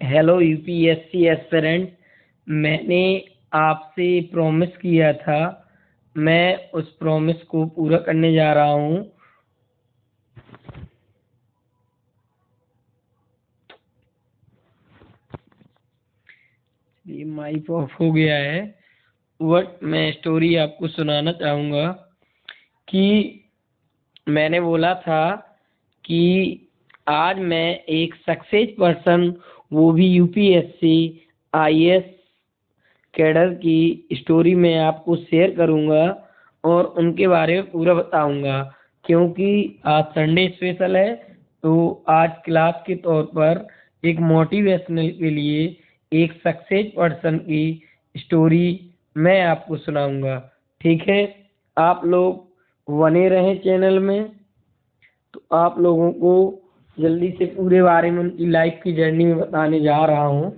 Hello UPSC aspirant. मैंने आपसे promise किया था, मैं उस प्रॉमिस को पूरा करने जा रहा हूँ। ये माइक ऑफ हो गया है। बट मैं स्टोरी आपको सुनाना चाहूँगा कि मैंने बोला था कि आज मैं एक सक्सेस पर्सन, वो भी यूपीएससी आईएएस कैडर की स्टोरी मैं आपको शेयर करूंगा और उनके बारे में पूरा बताऊंगा। क्योंकि आज संडे स्पेशल है, तो आज क्लास के तौर पर एक मोटिवेशनल के लिए एक सक्सेस पर्सन की स्टोरी मैं आपको सुनाऊंगा। ठीक है, आप लोग बने रहें चैनल में। तो आप लोगों को जल्दी से पूरे बारे में उनकी लाइफ की जर्नी में बताने जा रहा हूँ।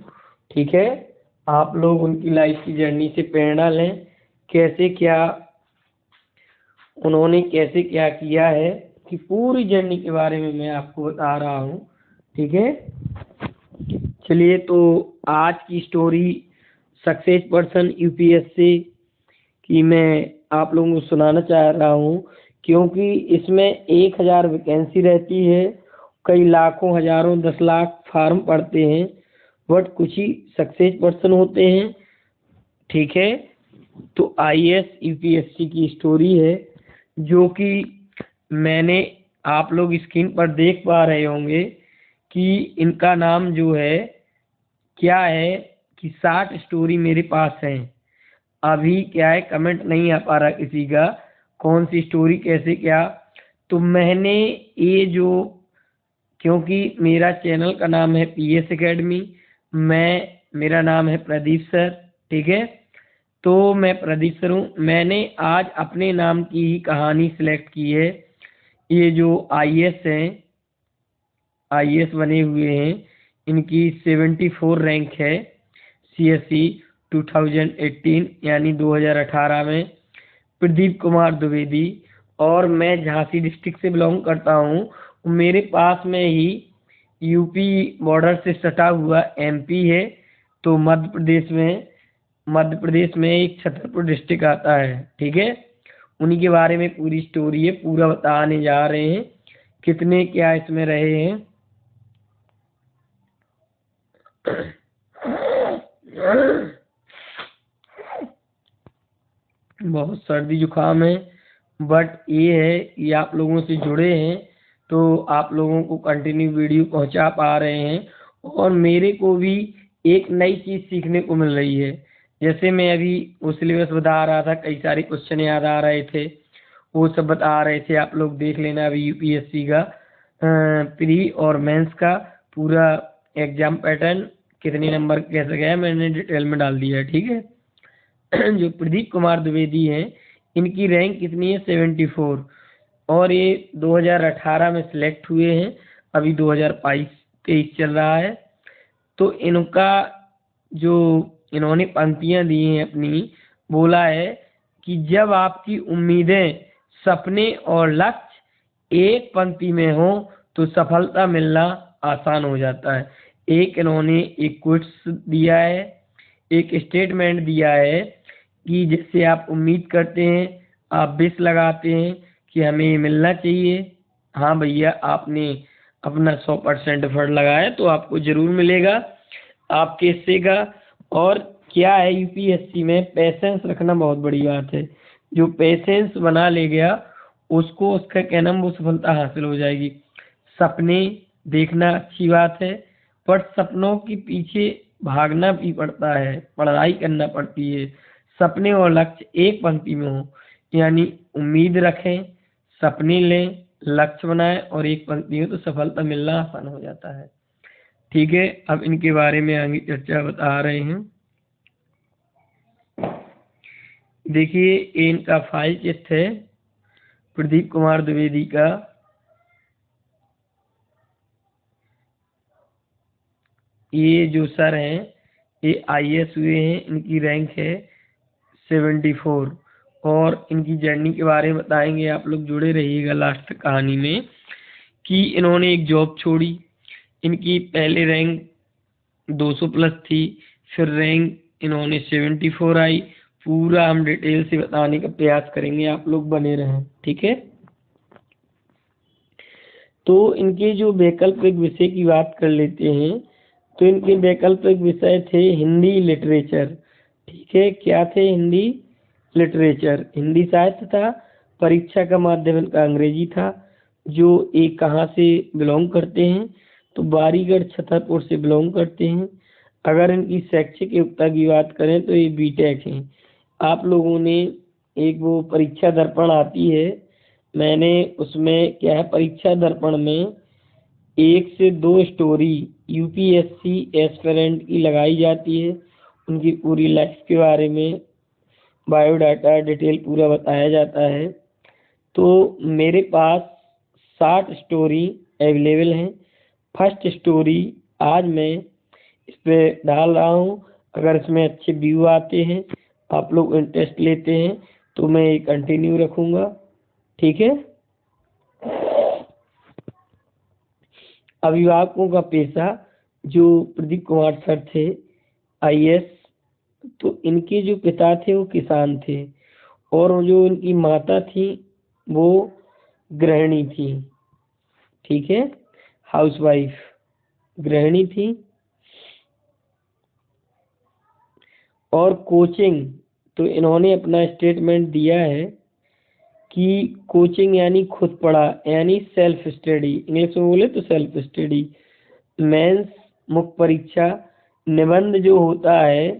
ठीक है, आप लोग उनकी लाइफ की जर्नी से प्रेरणा लें, कैसे क्या उन्होंने कैसे क्या किया है कि पूरी जर्नी के बारे में मैं आपको बता रहा हूँ। ठीक है, चलिए तो आज की स्टोरी सक्सेस पर्सन यूपीएससी की मैं आप लोगों को सुनाना चाह रहा हूँ। क्योंकि इसमें 1000 वैकेंसी रहती है, कई लाखों हजारों 10 लाख फार्म पड़ते हैं, बट कुछ ही सक्सेस पर्सन होते हैं। ठीक है, तो आईएएस यूपीएससी की स्टोरी है जो कि मैंने, आप लोग स्क्रीन पर देख पा रहे होंगे कि इनका नाम जो है क्या है कि 60 स्टोरी मेरे पास है। अभी क्या है, कमेंट नहीं आ पा रहा किसी का, कौन सी स्टोरी कैसे क्या। तो मैंने ये जो, क्योंकि मेरा चैनल का नाम है पीएस एकेडमी, मेरा नाम है प्रदीप सर। ठीक है, तो मैं प्रदीप सर हूँ। मैंने आज अपने नाम की ही कहानी सिलेक्ट की है। ये जो आईएएस हैं, आईएएस बने हुए हैं, इनकी 74 रैंक है सीएससी 2018 यानी 2018 में। प्रदीप कुमार द्विवेदी, और मैं झांसी डिस्ट्रिक्ट से बिलोंग करता हूँ। मेरे पास में ही यूपी बॉर्डर से सटा हुआ एमपी है। तो मध्य प्रदेश में एक छतरपुर डिस्ट्रिक्ट आता है। ठीक है, उन्हीं के बारे में पूरी स्टोरी है, पूरा बताने जा रहे हैं कितने क्या इसमें रहे हैं। बहुत सर्दी जुकाम है, बट ये है कि आप लोगों से जुड़े हैं तो आप लोगों को कंटिन्यू वीडियो पहुंचा पा रहे हैं, और मेरे को भी एक नई चीज़ सीखने को मिल रही है। जैसे मैं अभी वो सिलेबस बता रहा था, कई सारे क्वेश्चन याद आ रहे थे, वो सब बता रहे थे। आप लोग देख लेना अभी यूपीएससी का प्री और मेंस का पूरा एग्जाम पैटर्न, कितने नंबर कैसे गया, मैंने डिटेल में डाल दिया है। ठीक है, जो प्रदीप कुमार द्विवेदी हैं, इनकी रैंक कितनी है 74, और ये 2018 में सिलेक्ट हुए हैं। अभी 2022-23 चल रहा है। तो इनका जो इन्होंने पंक्तियां दी हैं अपनी, बोला है कि जब आपकी उम्मीदें, सपने और लक्ष्य एक पंक्ति में हो तो सफलता मिलना आसान हो जाता है। एक इन्होंने एक कोट्स दिया है, एक स्टेटमेंट दिया है कि जैसे आप उम्मीद करते हैं, आप विश लगाते हैं कि हमें ये मिलना चाहिए। हाँ भैया, आपने अपना 100% एफर्ट लगाया तो आपको जरूर मिलेगा आपके हिस्से का। और क्या है, यूपीएससी में पेशेंस रखना बहुत बड़ी बात है। जो पेशेंस बना ले गया, उसको उसका कहना वो सफलता हासिल हो जाएगी। सपने देखना अच्छी बात है, पर सपनों के पीछे भागना भी पड़ता है, पढ़ाई करना पड़ती है। सपने और लक्ष्य एक पंक्ति में हो, यानी उम्मीद रखें, सपने लें, लक्ष्य बनाएं और एक पंक्ति में, तो सफलता मिलना आसान हो जाता है। ठीक है, अब इनके बारे में आगे चर्चा बता रहे हैं। देखिए, ये इनका फाइल चित्र है प्रदीप कुमार द्विवेदी का। ये जो सर हैं, ये आईएएस हुए हैं, इनकी रैंक है 74, और इनकी जर्नी के बारे में बताएंगे। आप लोग जुड़े रहिएगा लास्ट तक कहानी में, कि इन्होंने एक जॉब छोड़ी। इनकी पहले रैंक 200 प्लस थी, फिर रैंक इन्होंने 74 आई। पूरा हम डिटेल से बताने का प्रयास करेंगे, आप लोग बने रहें, ठीक है। तो इनके जो वैकल्पिक विषय की बात कर लेते हैं, तो इनके वैकल्पिक विषय थे हिंदी लिटरेचर, ठीक है। क्या थे? हिंदी लिटरेचर, हिंदी साहित्य था। परीक्षा का माध्यम इनका अंग्रेजी था। जो एक कहाँ से बिलोंग करते हैं? तो बारीगढ़ छतरपुर से बिलोंग करते हैं। अगर इनकी शैक्षिक योग्यता की बात करें तो ये बीटेक हैं। आप लोगों ने एक वो परीक्षा दर्पण आती है, मैंने उसमें क्या है, परीक्षा दर्पण में 1 से 2 स्टोरी यूपीएससी एस्पिरेंट की लगाई जाती है। उनकी पूरी लाइफ के बारे में बायोडाटा डिटेल पूरा बताया जाता है। तो मेरे पास 60 स्टोरी अवेलेबल हैं। फर्स्ट स्टोरी आज मैं इस पे डाल रहा हूँ। अगर इसमें अच्छे व्यू आते हैं, आप लोग इंटरेस्ट लेते हैं, तो मैं ये कंटिन्यू रखूँगा, ठीक है। अभिभावकों का पेशा, जो प्रदीप कुमार सर थे आईएएस, तो इनके जो पिता थे वो किसान थे, और जो इनकी माता थी वो गृहिणी थी, ठीक है, हाउसवाइफ गृहिणी थी। और कोचिंग, तो इन्होंने अपना स्टेटमेंट दिया है कि कोचिंग यानी खुद पढ़ा, यानी सेल्फ स्टडी, इंग्लिश में बोले तो सेल्फ स्टडी। मेंस मुख्य परीक्षा, निबंध जो होता है,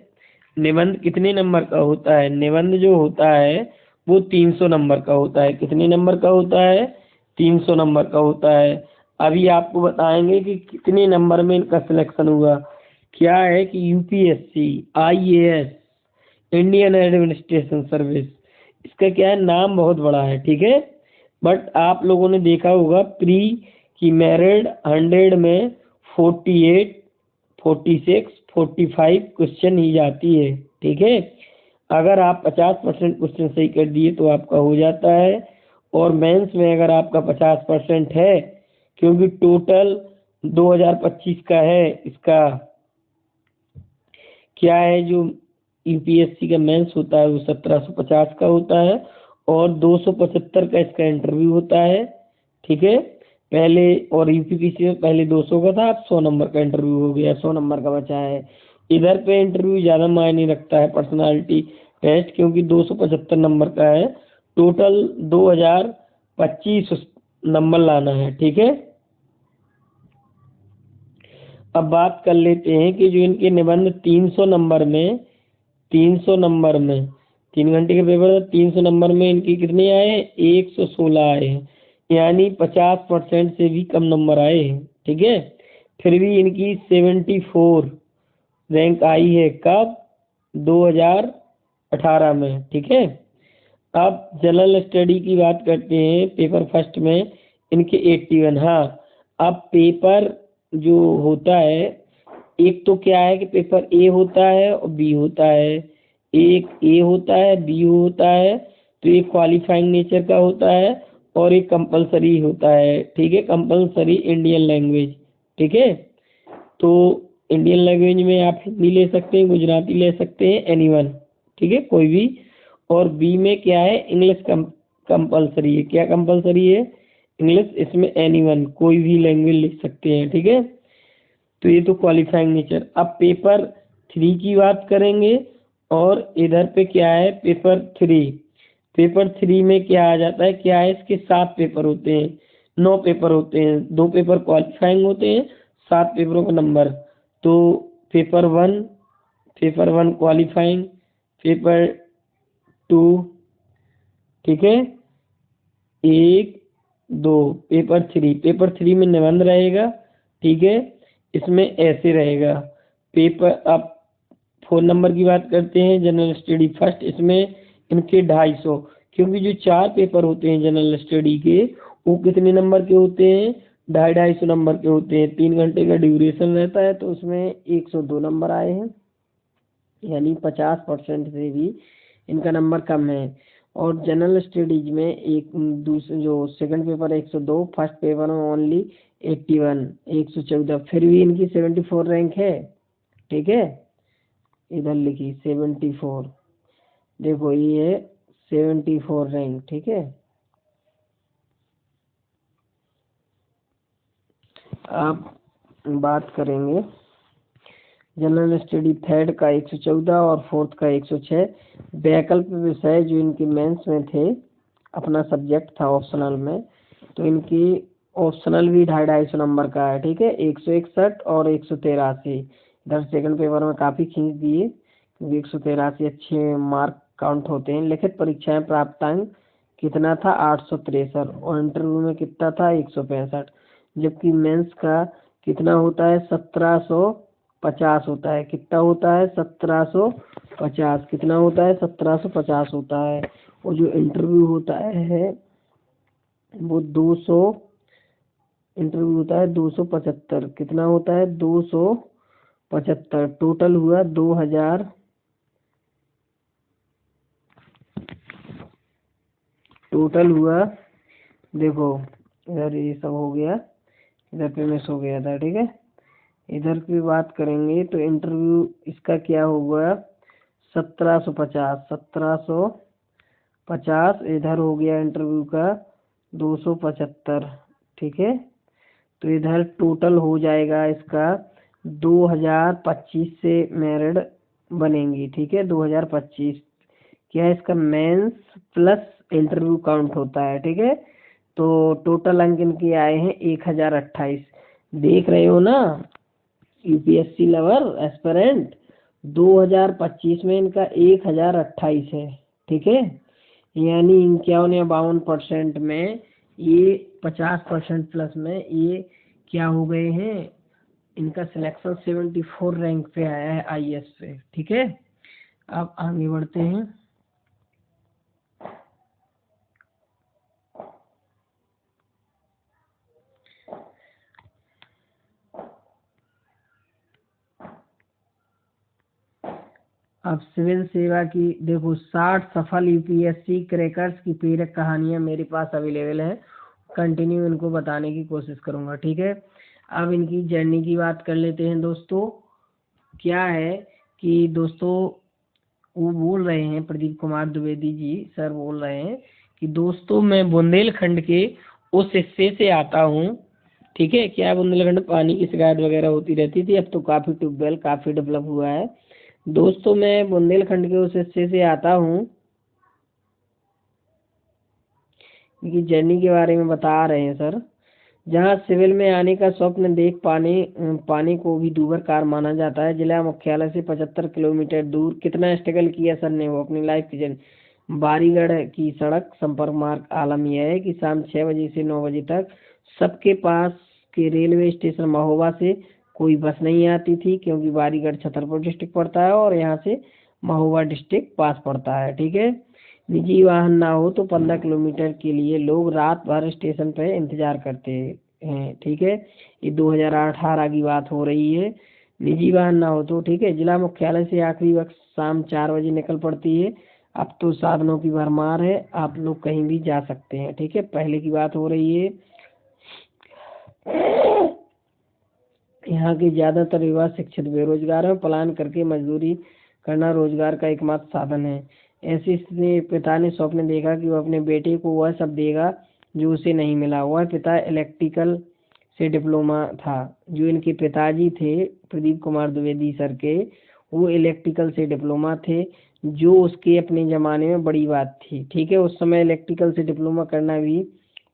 निबंध कितने नंबर का होता है? निबंध जो होता है वो 300 नंबर का होता है। कितने नंबर का होता है? 300 नंबर का होता है। अभी आपको बताएंगे कि कितने नंबर में इनका सिलेक्शन हुआ। क्या है कि UPSC, IAS, Indian administration service, इसका क्या है, नाम बहुत बड़ा है, ठीक है। बट आप लोगों ने देखा होगा प्री की मेरिट 100 में 48, 46, 45 क्वेश्चन ही जाती है, ठीक है। अगर आप 50% क्वेश्चन सही कर दिए तो आपका हो जाता है। और मेंस में अगर आपका 50% है, क्योंकि टोटल 2025 का है, इसका क्या है, जो यूपीएससी का मेंस होता है वो 1750 का होता है, और 275 का इसका इंटरव्यू होता है, ठीक है। पहले और यूपीपीसी में पहले 200 का था, अब 100 नंबर का इंटरव्यू हो गया, 100 नंबर का बचा है। इधर पे इंटरव्यू ज़्यादा मायने रखता है, पर्सनालिटी टेस्ट, क्योंकि 275 नंबर का है। टोटल 2025 नंबर लाना है, ठीक है। अब बात कर लेते हैं कि जो इनके निबंध 300 नंबर में, 300 नंबर में 3 घंटे के पेपर, 300 नंबर में इनके कितने आए? 116 आए हैं, यानी 50% से भी कम नंबर आए हैं, ठीक है। फिर भी इनकी 74 रैंक आई है, कब? 2018 में, ठीक है। अब जनरल स्टडी की बात करते हैं। पेपर फर्स्ट में इनके 81। हाँ, अब पेपर जो होता है, एक तो क्या है कि पेपर ए होता है और बी होता है। एक ए होता है, बी होता है, तो एक क्वालिफाइंग नेचर का होता है और एक कंपलसरी होता है, ठीक है, कंपलसरी इंडियन लैंग्वेज, ठीक है। तो इंडियन लैंग्वेज में आप हिंदी ले सकते हैं, गुजराती ले सकते हैं, एनीवन, ठीक है, कोई भी। और बी में क्या है, इंग्लिश कंपलसरी है। क्या कंपलसरी है? इंग्लिश। इसमें एनीवन, कोई भी लैंग्वेज लिख सकते हैं, ठीक है। तो ये तो क्वालिफाइंग नेचर। अब पेपर 3 की बात करेंगे, और इधर पे क्या है, पेपर 3। पेपर 3 में क्या आ जाता है, क्या है, इसके 7 पेपर होते हैं, 9 पेपर होते हैं, 2 पेपर क्वालिफाइंग होते हैं, 7 पेपरों का नंबर। तो पेपर 1, पेपर 1 क्वालिफाइंग, पेपर 2, ठीक है, 1, 2, पेपर 3। पेपर 3 में निबंध रहेगा, ठीक है, इसमें ऐसे रहेगा पेपर। अब 4 नंबर की बात करते हैं, जनरल स्टडी फर्स्ट, इसमें इनके 250, क्योंकि जो 4 पेपर होते हैं जनरल स्टडी के, वो कितने नंबर के होते हैं? 250 नंबर के होते हैं। 3 घंटे का ड्यूरेशन रहता है, तो उसमें 102 नंबर आए हैं, यानी 50% से भी इनका नंबर कम है। और जनरल स्टडीज में एक दूसरे जो सेकंड पेपर 102, फर्स्ट पेपर में ओनली 81, 114, फिर भी इनकी 74 रैंक है, ठीक है, इधर लिखी 74, देखो ये है 74 रैंक, ठीक है। आप बात करेंगे जनरल स्टडी थर्ड का 114 और फोर्थ का 106 वैकल्पिक विषय जो इनके मेंस में थे, अपना सब्जेक्ट था ऑप्शनल में, तो इनकी ऑप्शनल भी 250 नंबर का है, ठीक है। 161 और 183 इधर सेकंड पेपर में काफ़ी खींच दिए क्योंकि 183 अच्छे मार्क काउंट होते हैं। लिखित परीक्षाएं प्राप्तांक कितना था 863 और इंटरव्यू में कितना था 165, जबकि मेंस का कितना होता है 1750 होता है। कितना होता है 1750, कितना होता है 1750 होता है। और जो इंटरव्यू होता है वो 200, इंटरव्यू होता है 275, कितना होता है 275, टोटल हुआ 2000, टोटल हुआ, देखो इधर ये सब हो गया, इधर पे मिस हो गया था, ठीक है। इधर की बात करेंगे तो इंटरव्यू इसका क्या होगा 1750, 1750, इधर हो गया इंटरव्यू का 275, ठीक है। तो इधर टोटल हो जाएगा इसका 2025 से मेरिट बनेंगी, ठीक है। 2025 क्या है इसका मेंस प्लस इंटरव्यू काउंट होता है, ठीक है। तो टोटल अंक इनके आए हैं 1028, देख रहे हो ना, यूपीएससी लवर एस्पिरेंट 2025 में इनका 1028 है, ठीक है। यानी 51 या 52% में ये 50% प्लस में ये क्या हो गए हैं, इनका सिलेक्शन 74 रैंक पे आया है आईएएस पे, ठीक है। अब आगे बढ़ते हैं। अब सिविल सेवा की देखो 60 सफल यूपीएससी क्रैकर्स की प्रेरक कहानियां मेरे पास अवेलेबल है, कंटिन्यू इनको बताने की कोशिश करूंगा, ठीक है। अब इनकी जर्नी की बात कर लेते हैं दोस्तों। क्या है कि दोस्तों वो बोल रहे हैं, प्रदीप कुमार द्विवेदी जी सर बोल रहे हैं कि दोस्तों मैं बुंदेलखंड के उस हिस्से से आता हूँ, ठीक है। क्या बुंदेलखंड पानी की शिकायत वगैरह होती रहती थी, अब तो काफ़ी ट्यूबवेल काफ़ी डेवलप हुआ है। दोस्तों मैं बुंदेलखंड के उस हिस्से से आता हूँ, इनकी जर्नी के बारे में बता रहे हैं सर, जहाँ सिविल में आने का स्वप्न देख पाने को भी दूभर कार माना जाता है। जिला मुख्यालय से 75 किलोमीटर दूर कितना स्ट्रगल किया सर ने वो अपनी लाइफ की जर्नी। बारीगढ़ की सड़क संपर्क मार्ग आलम यह है कि शाम 6 बजे से 9 बजे तक सबके पास के रेलवे स्टेशन महोबा से कोई बस नहीं आती थी, क्योंकि बारीगढ़ छतरपुर डिस्ट्रिक्ट पड़ता है और यहाँ से महोबा डिस्ट्रिक्ट पास पड़ता है, ठीक है। निजी वाहन ना हो तो 15 किलोमीटर के लिए लोग रात भर स्टेशन पे इंतजार करते हैं, ठीक है। ये 2018 की बात हो रही है, निजी वाहन ना हो तो, ठीक है। जिला मुख्यालय से आखिरी वक्त शाम 4 बजे निकल पड़ती है। अब तो साधनों की भरमार है, आप लोग कहीं भी जा सकते हैं, ठीक है। पहले की बात हो रही है। यहाँ के ज्यादातर युवा शिक्षित बेरोजगार हैं, पलायन करके मजदूरी करना रोजगार का एकमात्र साधन है। ऐसी स्थिति में पिता ने स्वप्न देखा कि वो अपने बेटे को वह सब देगा जो उसे नहीं मिला। वह पिता इलेक्ट्रिकल से डिप्लोमा था, जो इनके पिताजी थे प्रदीप कुमार द्विवेदी सर के, वो इलेक्ट्रिकल से डिप्लोमा थे, जो उसके अपने ज़माने में बड़ी बात थी, ठीक है। उस समय इलेक्ट्रिकल से डिप्लोमा करना भी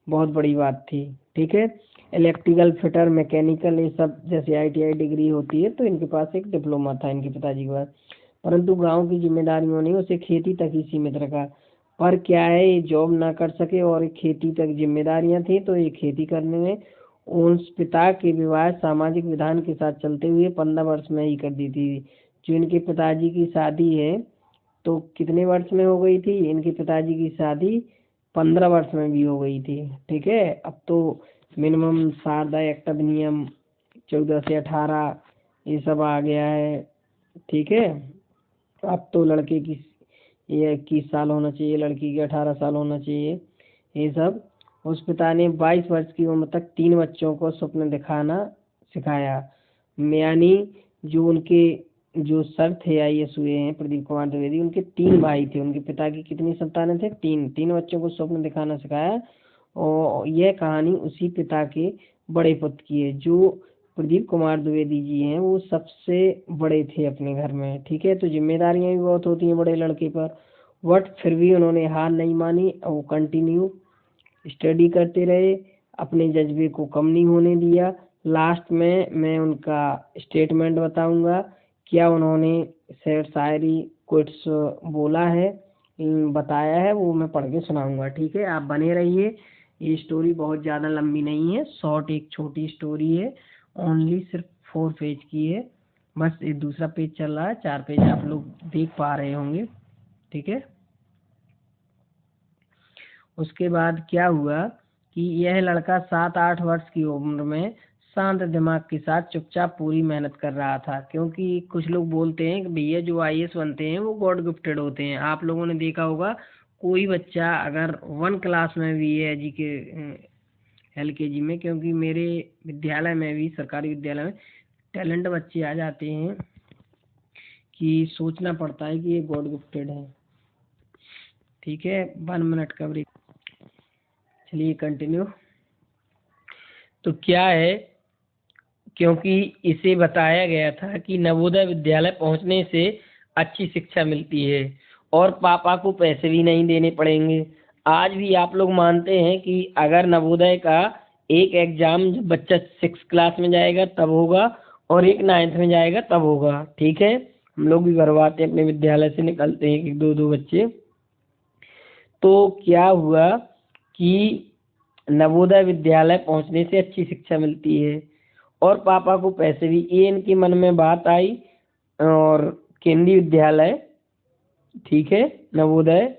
बहुत बड़ी बात थी, ठीक है। इलेक्ट्रिकल फिटर मैकेनिकल ये सब जैसे आईटीआई डिग्री होती है, तो इनके पास एक डिप्लोमा था इनके पिताजी के पास। परंतु गांव की जिम्मेदारियों ने उसे खेती तक ही सीमित रखा। पर क्या है ये जॉब ना कर सके और खेती तक जिम्मेदारियां थी, तो ये खेती करने में उस पिता के विवाह सामाजिक विधान के साथ चलते हुए 15 वर्ष में ही कर दी थी। जो इनके पिताजी की शादी है तो कितने वर्ष में हो गई थी, इनके पिताजी की शादी 15 वर्ष में भी हो गई थी, ठीक है। अब तो मिनिमम शारदा एक्ट अधिनियम 14 से 18 ये सब आ गया है, ठीक है। अब तो लड़के की ये 21 साल होना चाहिए, लड़की की 18 साल होना चाहिए, ये सब। उस पिता ने 22 वर्ष की उम्र तक 3 बच्चों को स्वप्न दिखाना सिखाया। यानी जो उनके जो सर थे आईएएस हुए हैं प्रदीप कुमार द्विवेदी, उनके 3 भाई थे। उनके पिता की कितनी संतानें थे? 3 बच्चों को स्वप्न दिखाना सिखाया। और यह कहानी उसी पिता के बड़े पुत्र की है। जो प्रदीप कुमार द्विवेदी जी हैं वो सबसे बड़े थे अपने घर में, ठीक है। तो जिम्मेदारियां भी बहुत होती हैं बड़े लड़के पर, बट फिर भी उन्होंने हार नहीं मानी और वो कंटिन्यू स्टडी करते रहे, अपने जज्बे को कम नहीं होने दिया। लास्ट में मैं उनका स्टेटमेंट बताऊंगा, क्या उन्होंने शेर शायरी कुछ बोला है, बताया है, वो मैं पढ़ के सुनाऊंगा, ठीक है। आप बने रहिए। ये स्टोरी बहुत ज़्यादा लंबी नहीं है, शॉर्ट एक छोटी स्टोरी है, ओनली सिर्फ 4 पेज की है। बस ये दूसरा पेज चल रहा है, 4 पेज आप लोग देख पा रहे होंगे, ठीक है। उसके बाद क्या हुआ कि यह लड़का 7-8 वर्ष की उम्र में शांत दिमाग के साथ चुपचाप पूरी मेहनत कर रहा था। क्योंकि कुछ लोग बोलते हैं कि भैया जो आईएएस बनते हैं वो गॉड गिफ्टेड होते हैं। आप लोगों ने देखा होगा कोई बच्चा अगर 1 क्लास में भी है LKG में, क्योंकि मेरे विद्यालय में भी, सरकारी विद्यालय में टैलेंट बच्चे आ जाते हैं कि सोचना पड़ता है कि ये गॉड गिफ्टेड है, ठीक है। 1 मिनट का ब्रेक, चलिए कंटिन्यू। तो क्या है, क्योंकि इसे बताया गया था कि नवोदय विद्यालय पहुंचने से अच्छी शिक्षा मिलती है और पापा को पैसे भी नहीं देने पड़ेंगे। आज भी आप लोग मानते हैं कि अगर नवोदय का एक एग्जाम जब बच्चा 6 क्लास में जाएगा तब होगा और एक 9th में जाएगा तब होगा, ठीक है। हम लोग भी भरवाते हैं, अपने विद्यालय से निकलते हैं 1-2 बच्चे। तो क्या हुआ कि नवोदय विद्यालय पहुंचने से अच्छी शिक्षा मिलती है और पापा को पैसे भी, ये इनके मन में बात आई। और केंद्रीय विद्यालय, ठीक है, नवोदय,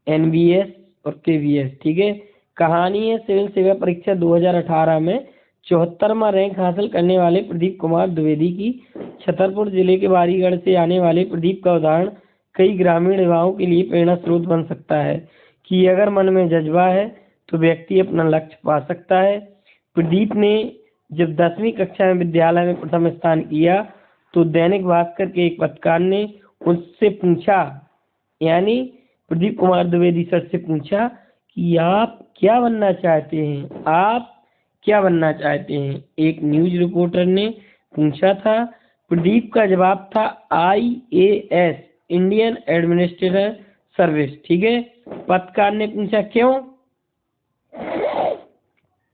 NVS और KVS, ठीक है। कहानी है सिविल सेवा परीक्षा 2018 में 74वां रैंक हासिल करने वाले प्रदीप कुमार द्विवेदी की। छतरपुर जिले के बारीगढ़ से आने वाले प्रदीप का उदाहरण कई ग्रामीण युवाओं के लिए प्रेरणा स्रोत बन सकता है कि अगर मन में जज्बा है तो व्यक्ति अपना लक्ष्य पा सकता है। प्रदीप ने जब 10वीं कक्षा में विद्यालय में प्रथम स्थान किया तो दैनिक भास्कर के एक पत्रकार ने उससे पूछा, यानी प्रदीप कुमार द्विवेदी सर से पूछा कि आप क्या बनना चाहते हैं, आप क्या बनना चाहते हैं। एक न्यूज रिपोर्टर ने पूछा था। प्रदीप का जवाब था IAS, इंडियन एडमिनिस्ट्रेटिव सर्विस, ठीक है। पत्रकार ने पूछा क्यों,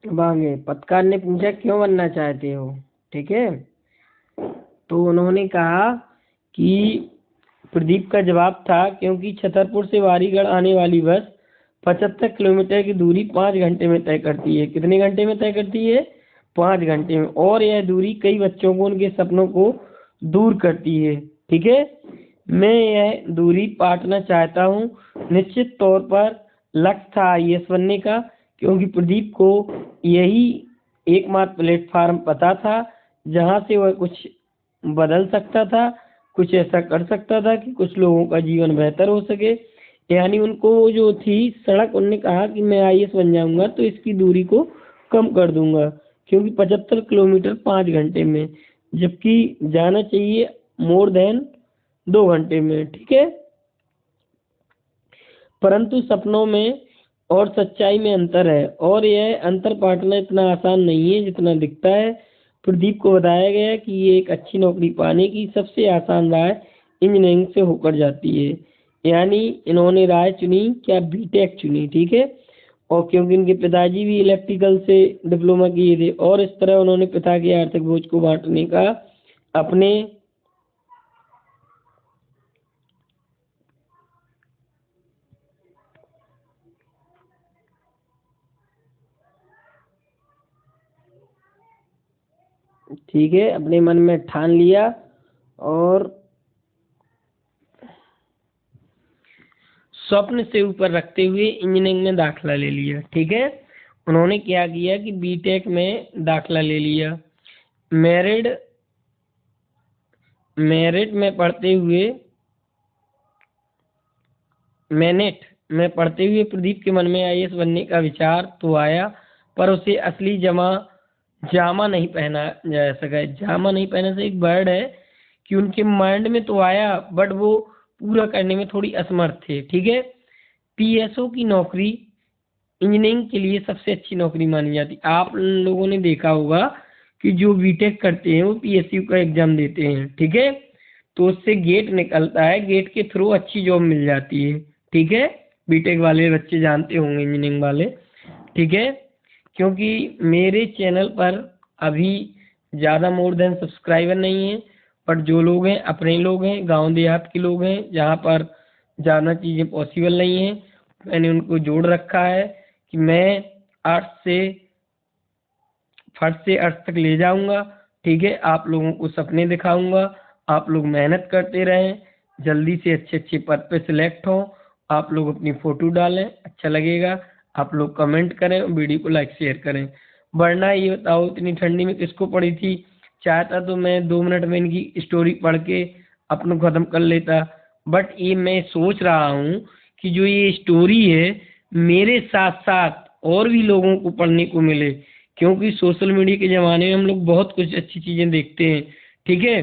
पत्रकार ने पूछा क्यों बनना चाहते हो, ठीक है। तो उन्होंने कहा कि प्रदीप का जवाब था क्योंकि छतरपुर से बारीगढ़ आने वाली बस 75 किलोमीटर की दूरी 5 घंटे में तय करती है। कितने घंटे में तय करती है? 5 घंटे में। और यह दूरी कई बच्चों को उनके सपनों को दूर करती है, ठीक है। मैं यह दूरी पाटना चाहता हूँ। निश्चित तौर पर लक्ष्य था IAS बनने का, क्योंकि प्रदीप को यही एकमात्र प्लेटफार्म पता था जहाँ से वह कुछ बदल सकता था, कुछ ऐसा कर सकता था कि कुछ लोगों का जीवन बेहतर हो सके। यानी उनको जो थी सड़क, उनने कहा कि मैं IAS बन जाऊंगा तो इसकी दूरी को कम कर दूंगा, क्योंकि 75 किलोमीटर 5 घंटे में, जबकि जाना चाहिए मोर देन 2 घंटे में, ठीक है। परंतु सपनों में और सच्चाई में अंतर है और यह अंतर पाटना इतना आसान नहीं है जितना दिखता है। प्रदीप को बताया गया कि ये एक अच्छी नौकरी पाने की सबसे आसान राह इंजीनियरिंग से होकर जाती है। यानी इन्होंने राय चुनी क्या, BTech चुनी, ठीक है। और क्योंकि इनके पिताजी भी इलेक्ट्रिकल से डिप्लोमा किए थे और इस तरह उन्होंने पिता के आर्थिक बोझ को बांटने का अपने ठीक है अपने मन में ठान लिया और स्वप्न से ऊपर रखते हुए इंजीनियरिंग में दाखिला ले लिया, ठीक है। उन्होंने क्या किया कि BTech में दाखिला ले लिया। मेरिट में पढ़ते हुए प्रदीप के मन में IAS बनने का विचार तो आया, पर उसे असली जामा नहीं पहना जा सका। जामा नहीं पहने से एक वर्ड है कि उनके माइंड में तो आया बट वो पूरा करने में थोड़ी असमर्थ थे। ठीक है, पीएसओ की नौकरी इंजीनियरिंग के लिए सबसे अच्छी नौकरी मानी जाती है। आप लोगों ने देखा होगा कि जो बीटेक करते हैं वो पीएसयू का एग्जाम देते हैं। ठीक है, तो उससे गेट निकलता है, गेट के थ्रू अच्छी जॉब मिल जाती है। ठीक है, बीटेक वाले बच्चे जानते होंगे, इंजीनियरिंग वाले। ठीक है, क्योंकि मेरे चैनल पर अभी ज़्यादा मोर देन सब्सक्राइबर नहीं है, पर जो लोग हैं अपने लोग हैं, गांव देहात के लोग हैं, जहाँ पर ज़्यादा चीज़ें पॉसिबल नहीं हैं, मैंने उनको जोड़ रखा है कि मैं आर्ट्स से फर्स्ट से अर्थ तक ले जाऊंगा। ठीक है, आप लोगों को सपने दिखाऊंगा, आप लोग मेहनत करते रहें, जल्दी से अच्छे अच्छे पद पे सिलेक्ट हों, आप लोग अपनी फोटो डालें, अच्छा लगेगा, आप लोग कमेंट करें, वीडियो को लाइक शेयर करें। वरना ये बताओ इतनी ठंडी में किसको पड़ी थी? चाहता तो मैं 2 मिनट में इनकी स्टोरी पढ़ के अपना खत्म कर लेता, बट ये मैं सोच रहा हूँ कि जो ये स्टोरी है मेरे साथ साथ और भी लोगों को पढ़ने को मिले, क्योंकि सोशल मीडिया के ज़माने में हम लोग बहुत कुछ अच्छी चीज़ें देखते हैं। ठीक है,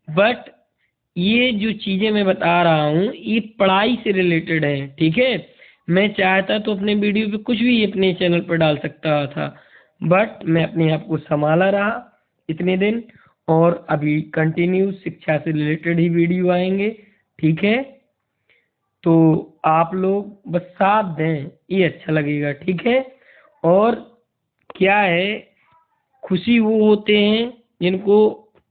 बट ये जो चीज़ें मैं बता रहा हूँ ये पढ़ाई से रिलेटेड है। ठीक है, मैं चाहता तो अपने वीडियो पे कुछ भी अपने चैनल पर डाल सकता था, बट मैं अपने आप को संभाला रहा इतने दिन, और अभी कंटिन्यू शिक्षा से रिलेटेड ही वीडियो आएंगे। ठीक है, तो आप लोग बस साथ दें, ये अच्छा लगेगा। ठीक है, और क्या है, खुशी वो होते हैं जिनको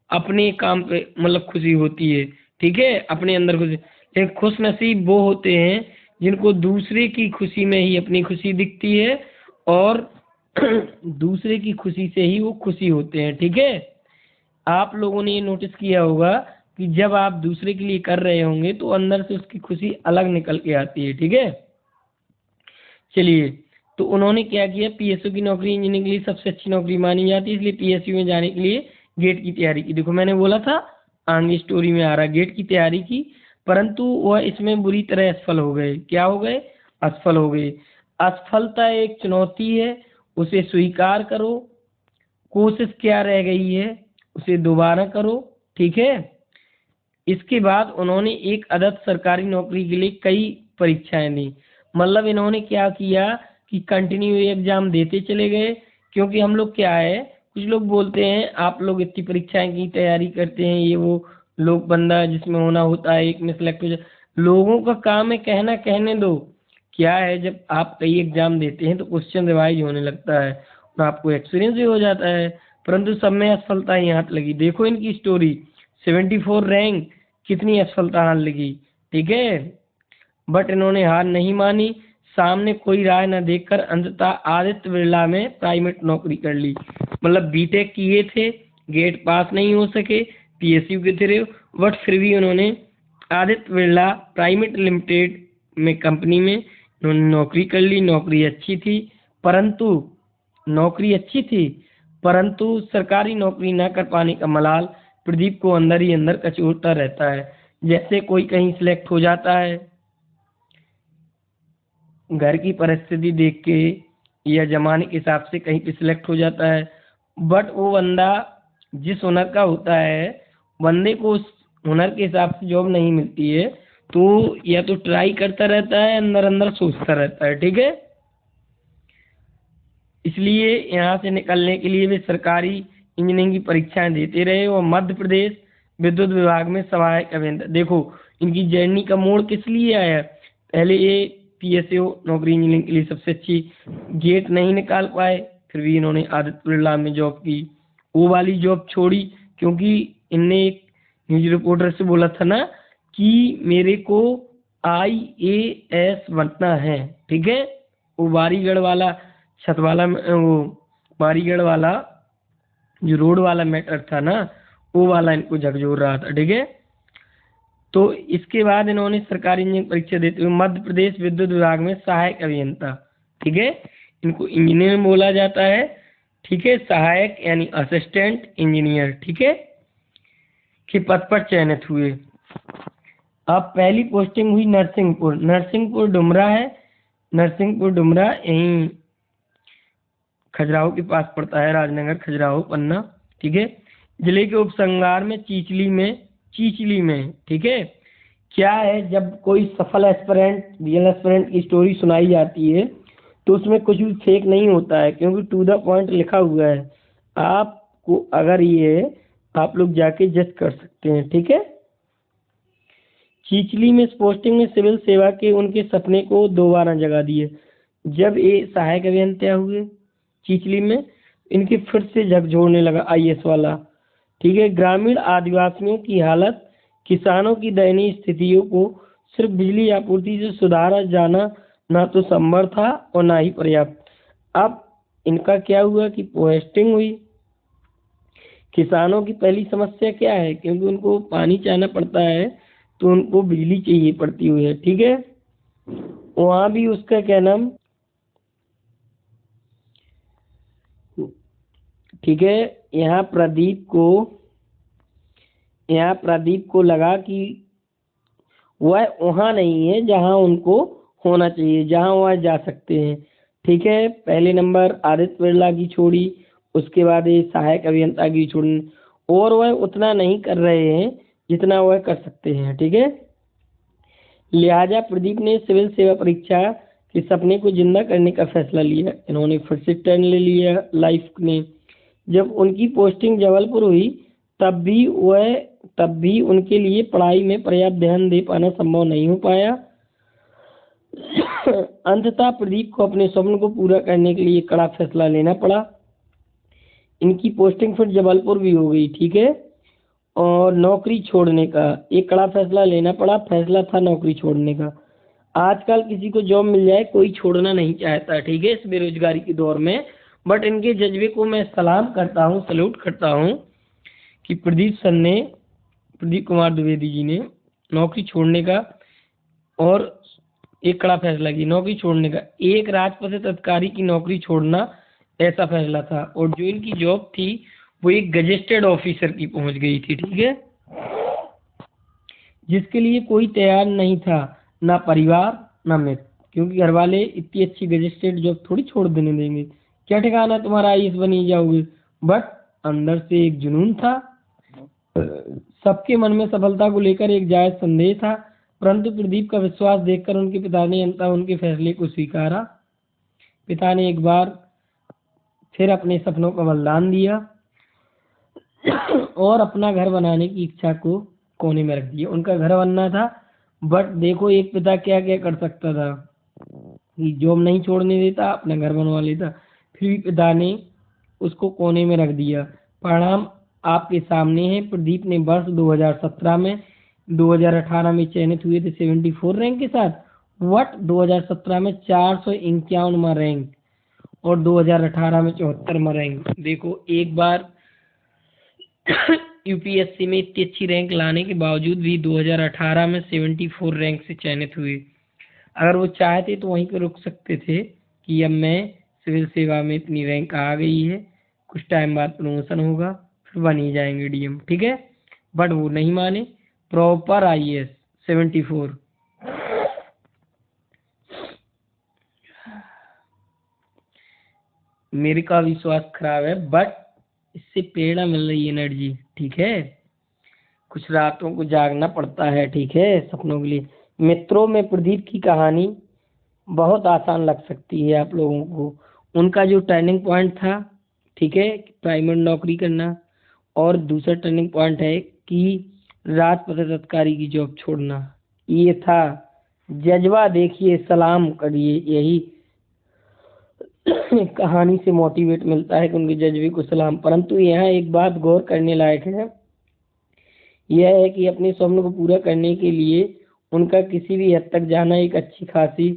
अपने काम पे मतलब खुशी होती है। ठीक है, अपने अंदर खुशी, लेकिन खुश नसीब वो होते हैं जिनको दूसरे की खुशी में ही अपनी खुशी दिखती है, और दूसरे की खुशी से ही वो खुशी होते हैं। ठीक है, आप लोगों ने ये नोटिस किया होगा कि जब आप दूसरे के लिए कर रहे होंगे तो अंदर से उसकी खुशी अलग निकल के आती है। ठीक है, चलिए, तो उन्होंने क्या किया, पीएसयू की नौकरी इंजीनियरिंग के लिए सबसे अच्छी नौकरी मानी जाती है, इसलिए पीएसयू में जाने के लिए गेट की तैयारी की। देखो मैंने बोला था आगे स्टोरी में आ रहा, गेट की तैयारी की, परंतु वह इसमें बुरी तरह असफल हो गए। क्या हो गए? असफल हो गए। असफलता एक चुनौती है, उसे स्वीकार करो, कोशिश क्या रह गई है उसे दोबारा करो। ठीक है, इसके बाद उन्होंने एक अदद सरकारी नौकरी के लिए कई परीक्षाएं दी। मतलब इन्होंने क्या किया कि कंटिन्यू एग्जाम देते चले गए, क्योंकि हम लोग क्या है, कुछ लोग बोलते हैं आप लोग इतनी परीक्षाएं की तैयारी करते हैं, ये वो लोग बंदा जिसमें होना होता है एक में सेलेक्ट हो जाए। लोगों का काम है कहना, कहने दो। क्या है, जब आप कई एग्जाम देते हैं तो क्वेश्चन रिवाइज होने लगता है और आपको एक्सपीरियंस भी हो जाता है, परंतु सब में असफलता ही हाथ लगी। देखो इनकी स्टोरी, 74 रैंक, कितनी असफलता हाथ लगी। ठीक है, बट इन्होंने हार नहीं मानी, सामने कोई राय न देखकर अंततः आदित्य बिरला में प्राइवेट नौकरी कर ली। मतलब बीटेक किए थे, गेट पास नहीं हो सके, पीएसयू के थे, बट फिर भी उन्होंने आदित्य बिरला प्राइवेट लिमिटेड में कंपनी में उन्होंने नौकरी कर ली। नौकरी अच्छी थी, परंतु नौकरी अच्छी थी परंतु सरकारी नौकरी न कर पाने का मलाल प्रदीप को अंदर ही अंदर कचोटता रहता है। जैसे कोई कहीं सिलेक्ट हो जाता है घर की परिस्थिति देख के या जमाने के हिसाब से कहीं पे सिलेक्ट हो जाता है, बट वो बंदा जिस हुनर का होता है, बंदे को उस हुनर के हिसाब से जॉब नहीं मिलती है, तो या तो ट्राई करता रहता है, अंदर अंदर सोचता रहता है। ठीक है, इसलिए यहाँ से निकलने के लिए वे सरकारी इंजीनियरिंग की परीक्षाएं देते रहे और मध्य प्रदेश विद्युत विभाग में सहायक अभियंता। देखो इनकी जर्नी का मोड़ किस लिए आया, पहले ये पीएसयू नौकरी इंजीनियरिंग के लिए सबसे अच्छी, गेट नहीं निकाल पाए, फिर भी इन्होंने आदित्य बिरला में जॉब की। वो वाली जॉब छोड़ी क्योंकि इनने एक न्यूज रिपोर्टर से बोला था ना कि मेरे को आईएएस बनना है। ठीक है, वो बारीगढ़ वाला छत वाला वो बारीगढ़ वाला जो रोड वाला मैटर था ना, वो वाला इनको झकझोर रहा था। ठीक है, तो इसके बाद इन्होंने सरकारी इंजीनियरिंग परीक्षा देते हुए मध्य प्रदेश विद्युत विभाग में सहायक अभियंता, ठीक है, इनको इंजीनियर बोला जाता है। ठीक है, सहायक यानी असिस्टेंट इंजीनियर, ठीक है, के पद पर चयनित हुए। अब पहली पोस्टिंग हुई नरसिंहपुर, नरसिंहपुर डुमरा है, नरसिंहपुर डुमरा यहीं खजुराहो के पास पड़ता है, राजनगर खजुराहो पन्ना। ठीक है, जिले के उपसंगार में चीचली में चीचली में। ठीक है, क्या है, जब कोई सफल एस्पिरेंट, रियल एस्पिरेंट की स्टोरी सुनाई जाती है तो उसमें कुछ भी फेक नहीं होता है, क्योंकि टू द पॉइंट लिखा हुआ है। आपको अगर ये आप लोग जाके जज कर सकते हैं। ठीक है, चीचली में पोस्टिंग में सिविल सेवा के उनके सपने को दोबारा जगा दिए। जब ये सहायक अभियंता हुए चीचली में, इनके फिर से झकझोरने लगा आईएएस वाला। ठीक है, ग्रामीण आदिवासियों की हालत, किसानों की दयनीय स्थितियों को सिर्फ बिजली आपूर्ति से सुधारा जाना ना तो संभव था और ना ही पर्याप्त। अब इनका क्या हुआ कि पोस्टिंग हुई। किसानों की पहली समस्या क्या है, क्योंकि उनको पानी चाहना पड़ता है तो उनको बिजली चाहिए पड़ती हुई है। ठीक है, वहाँ भी उसका क्या नाम, ठीक है, यहाँ प्रदीप को लगा कि वह वहाँ नहीं है जहाँ उनको होना चाहिए, जहाँ वह जा सकते हैं। ठीक है, पहले नंबर आदित्य बिरला की छोड़ी, उसके बाद ये सहायक अभियंता की छोड़ी, और वह उतना नहीं कर रहे हैं जितना वह कर सकते हैं। ठीक है, लिहाजा प्रदीप ने सिविल सेवा परीक्षा के सपने को जिंदा करने का फैसला लिया। इन्होंने फिर से टर्न ले लिया लाइफ ने। जब उनकी पोस्टिंग जबलपुर हुई तब भी उनके लिए पढ़ाई में पर्याप्त ध्यान दे पाना संभव नहीं हो पाया। अंततः प्रदीप को अपने स्वप्न को पूरा करने के लिए कड़ा फैसला लेना पड़ा। इनकी पोस्टिंग फिर जबलपुर भी हो गई। ठीक है, और नौकरी छोड़ने का एक कड़ा फैसला लेना पड़ा। फैसला था नौकरी छोड़ने का। आजकल किसी को जॉब मिल जाए कोई छोड़ना नहीं चाहता। ठीक है, इस बेरोजगारी के दौर में। बट इनके जज्बे को मैं सलाम करता हूँ, सल्यूट करता हूँ कि प्रदीप कुमार द्विवेदी जी ने नौकरी छोड़ने का और एक कड़ा फैसला की नौकरी छोड़ने का। एक राजपत्रित अधिकारी की नौकरी छोड़ना ऐसा फैसला था, और जो इनकी जॉब थी वो एक गजेस्टेड ऑफिसर की पहुंच गई थी। ठीक है, जिसके लिए कोई तैयार नहीं था, ना परिवार ना मित्र, क्योंकि घर वाले इतनी अच्छी गजेस्टेड जॉब थोड़ी छोड़ देने देंगे। क्या ठिकाना तुम्हारा आईएएस बनी जाओगे। बट अंदर से एक जुनून था। सबके मन में सफलता को लेकर एक जायज संदेह था, परंतु प्रदीप का विश्वास देखकर उनके पिता ने अंततः उनके फैसले को स्वीकारा। पिता ने एक बार फिर अपने सपनों का बलिदान दिया और अपना घर बनाने की इच्छा को कोने में रख दिया। उनका घर बनना था, बट देखो एक पिता क्या क्या कर सकता था कि जॉब नहीं छोड़ने देता, अपना घर बनवा लेता, फिर भी पिता ने उसको कोने में रख दिया। परिणाम आपके सामने है। प्रदीप ने वर्ष 2017 में 2018 में चयनित हुए थे 74 रैंक के साथ। 2017 में 451वां रैंक और 2018 में 74वां रैंक। देखो एक बार यूपीएससी में इतनी अच्छी रैंक लाने के बावजूद भी 2018 में 74 रैंक से चयनित हुए। अगर वो चाहते तो वहीं पर रुक सकते थे कि अब मैं सिविल सेवा में इतनी रैंक आ गई है, कुछ टाइम बाद प्रमोशन होगा, फिर बन ही जाएंगे डीएम। ठीक है, बट वो नहीं माने, प्रॉपर आईएएस 74। मेरे का विश्वास खराब है, बट इससे प्रेरणा मिल रही है, एनर्जी। ठीक है, कुछ रातों को जागना पड़ता है। ठीक है, सपनों के लिए। मित्रों में प्रदीप की कहानी बहुत आसान लग सकती है आप लोगों को। उनका जो टर्निंग पॉइंट था, ठीक है, प्राइमरी नौकरी करना, और दूसरा टर्निंग पॉइंट है कि राजपत्रित अधिकारी की जॉब छोड़ना, ये था। जज्बा देखिए, सलाम करिए। यही कहानी से मोटिवेट मिलता है कि उनके जज्बे को सलाम। परंतु यहाँ एक बात गौर करने लायक है, यह है कि अपने स्वप्न को पूरा करने के लिए उनका किसी भी हद तक जाना, एक अच्छी खासी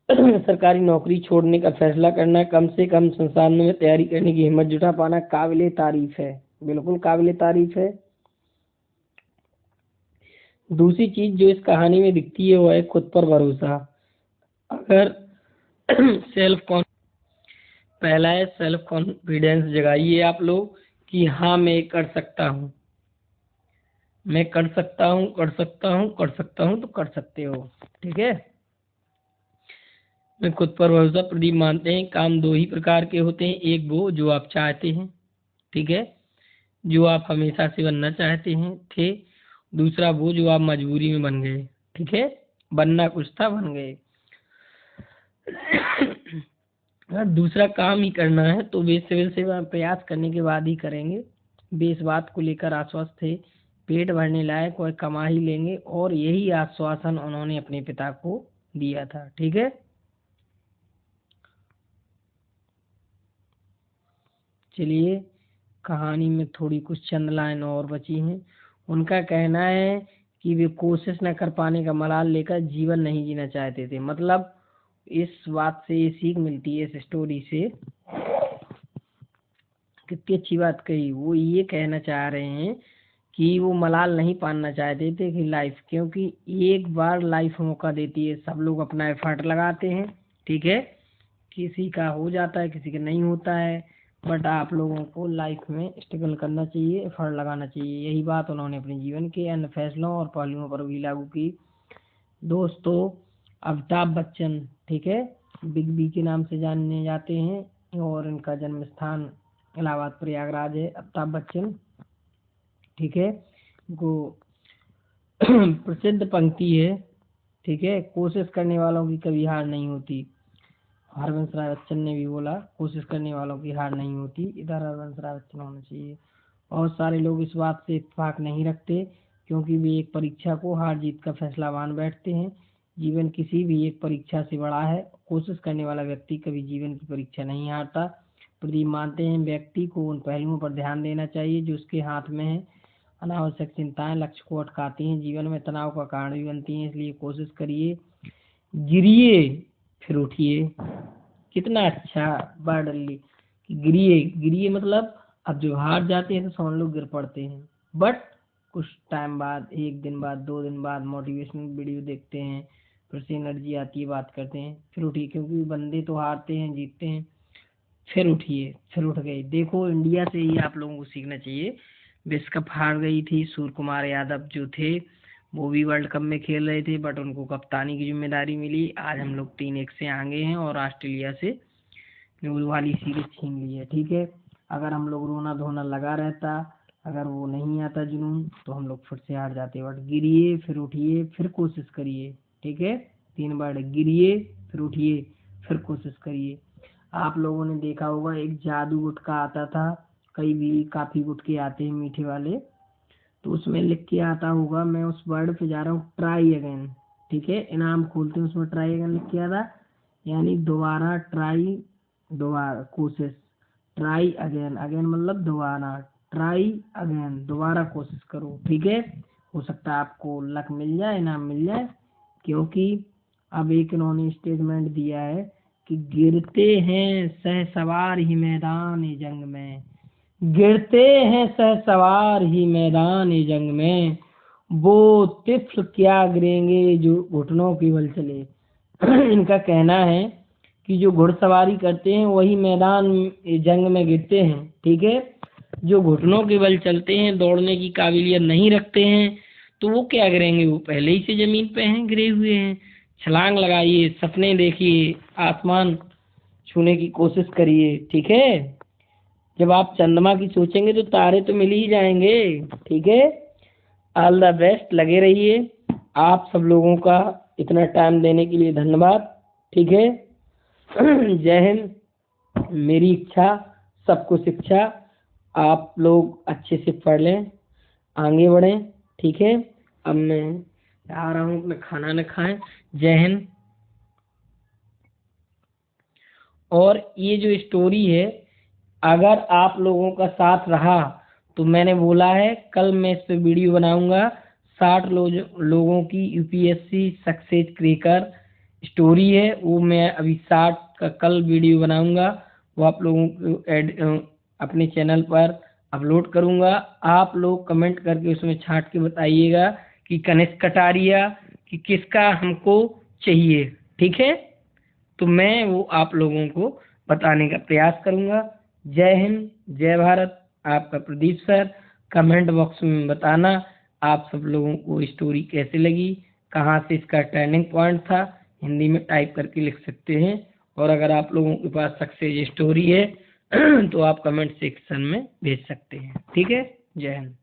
सरकारी नौकरी छोड़ने का फैसला करना, कम से कम संसाधनों में तैयारी करने की हिम्मत जुटा पाना काबिले तारीफ है, बिल्कुल काबिले तारीफ है। दूसरी चीज जो इस कहानी में दिखती है वो है खुद पर भरोसा। अगर पहला है सेल्फ कॉन्फिडेंस जगाइए आप लोग कि हाँ मैं कर सकता हूँ, मैं कर सकता हूँ, कर सकता हूँ, कर सकता हूँ, तो कर सकते हो। ठीक है, मैं खुद पर भरोसा। प्रदीप मानते हैं काम दो ही प्रकार के होते हैं, एक वो जो आप चाहते हैं, ठीक है, जो आप हमेशा से बनना चाहते हैं थे, दूसरा वो जो आप मजबूरी में बन गए, ठीक है, बनना कुछ था बन गए। अगर दूसरा काम ही करना है तो वे सिविल सेवा में प्रयास करने के बाद ही करेंगे। वे इस बात को लेकर आश्वस्त थे, पेट भरने लायक और कमा ही लेंगे, और यही आश्वासन उन्होंने अपने पिता को दिया था, ठीक है। चलिए कहानी में थोड़ी कुछ चंद लाइन और बची हैं। उनका कहना है कि वे कोशिश न कर पाने का मलाल लेकर जीवन नहीं जीना चाहते थे। मतलब इस बात से ये सीख मिलती है इस स्टोरी से, कितनी अच्छी बात कही। वो ये कहना चाह रहे हैं कि वो मलाल नहीं पाना चाहते थे कि लाइफ, क्योंकि एक बार लाइफ मौका देती है, सब लोग अपना एफर्ट लगाते हैं, ठीक है, किसी का हो जाता है किसी का नहीं होता है, बट आप लोगों को लाइफ में स्ट्रगल करना चाहिए, एफर्ट लगाना चाहिए। यही बात उन्होंने अपने जीवन के अन्य फैसलों और पहलुओं पर भी लागू की। दोस्तों अमिताभ बच्चन, ठीक है, बिग बी के नाम से जाने जाते हैं और इनका जन्म स्थान इलाहाबाद प्रयागराज है। अमिताभ बच्चन, ठीक है, को प्रसिद्ध पंक्ति है, ठीक है, कोशिश करने वालों की कभी हार नहीं होती। हरवंश राय बच्चन ने भी बोला कोशिश करने वालों की हार नहीं होती, इधर हरवंश राय बच्चन होना चाहिए। और सारे लोग इस बात से इत्तेफाक नहीं रखते, क्योंकि वे एक परीक्षा को हार जीत का फैसला मान बैठते हैं। जीवन किसी भी एक परीक्षा से बड़ा है। कोशिश करने वाला व्यक्ति कभी जीवन की परीक्षा नहीं हारता। प्रदीप मानते हैं व्यक्ति को उन पहलुओं पर ध्यान देना चाहिए जो उसके हाथ में है। अनावश्यक चिंताएं लक्ष्य को अटकाती हैं, जीवन में तनाव का कारण भी बनती हैं, इसलिए कोशिश करिए, गिरिए फिर उठिए। कितना अच्छा वर्ड ली, गिरिए। गिरिए मतलब अब जो हार जाते हैं तो समझ लोग गिर पड़ते हैं, बट कुछ टाइम बाद, एक दिन बाद, 2 दिन बाद मोटिवेशनल वीडियो देखते हैं, फिर से एनर्जी आती है, बात करते हैं, फिर उठिए, क्योंकि बंदे तो हारते हैं जीतते हैं, फिर उठिए, फिर उठ गए। देखो इंडिया से ही आप लोगों को सीखना चाहिए। विश्व कप हार गई थी, सूर्य कुमार यादव जो थे वो भी वर्ल्ड कप में खेल रहे थे, बट उनको कप्तानी की जिम्मेदारी मिली। आज हम लोग 3-1 से आगे हैं और ऑस्ट्रेलिया से वो वाली सीरीज छीन ली है, ठीक है। अगर हम लोग रोना धोना लगा रहता, अगर वो नहीं आता जुनून, तो हम लोग फिर से हार जाते। बट गिरिए फिर उठिए फिर कोशिश करिए, ठीक है। 3 बार गिरिए फिर उठिए फिर कोशिश करिए। आप लोगों ने देखा होगा एक जादू गुटखा आता था, कई भी काफी गुटके आते हैं मीठे वाले, तो उसमें लिख के आता होगा, मैं उस वर्ड पे जा रहा हूँ, ट्राई अगेन, ठीक है। इनाम खोलते हैं उसमें ट्राई अगेन लिख के आता, यानी दोबारा ट्राई, दोबारा कोशिश, ट्राई अगेन, अगेन मतलब दोबारा, ट्राई अगेन दोबारा कोशिश करो, ठीक है। हो सकता है आपको लक मिल जाए, इनाम मिल जाए, क्योंकि अब एक इन्होंने स्टेटमेंट दिया है कि गिरते हैं सहसवार ही मैदान जंग में, गिरते हैं सहसवार ही मैदान जंग में, वो तिफल क्या गिरेंगे जो घुटनों की बल चले। इनका कहना है कि जो घुड़सवारी करते हैं वही मैदान जंग में गिरते हैं, ठीक है। जो घुटनों के बल चलते हैं, दौड़ने की काबिलियत नहीं रखते हैं, तो वो क्या गिरेंगे, वो पहले ही से जमीन पे हैं, गिरे हुए हैं। छलांग लगाइए, सपने देखिए, आसमान छूने की कोशिश करिए, ठीक है। जब आप चंद्रमा की सोचेंगे तो तारे तो मिल ही जाएंगे, ठीक है। ऑल द बेस्ट, लगे रहिए। आप सब लोगों का इतना टाइम देने के लिए धन्यवाद, ठीक है। जय हिंद। मेरी इच्छा सबको शिक्षा, आप लोग अच्छे से पढ़ लें, आगे बढ़ें, ठीक है। अब मैं आ रहा हूँ, अपना खाना न खाएं। जय हिंद। और ये जो स्टोरी है, अगर आप लोगों का साथ रहा तो मैंने बोला है कल मैं इस पे वीडियो बनाऊंगा। 60 लोगों की यूपीएससी सक्सेस क्रैकर स्टोरी है, वो मैं अभी 60 का कल वीडियो बनाऊंगा, वो आप लोगों को अपने चैनल पर अपलोड करूंगा। आप लोग कमेंट करके उसमें छांट के बताइएगा कि कनिष्क कटारिया कि किसका हमको चाहिए, ठीक है। तो मैं वो आप लोगों को बताने का प्रयास करूंगा। जय हिंद, जय भारत। आपका प्रदीप सर। कमेंट बॉक्स में बताना आप सब लोगों को स्टोरी कैसे लगी, कहाँ से इसका टर्निंग पॉइंट था, हिंदी में टाइप करके लिख सकते हैं। और अगर आप लोगों के पास सक्सेस स्टोरी है तो आप कमेंट सेक्शन में भेज सकते हैं, ठीक है। जय हिंद।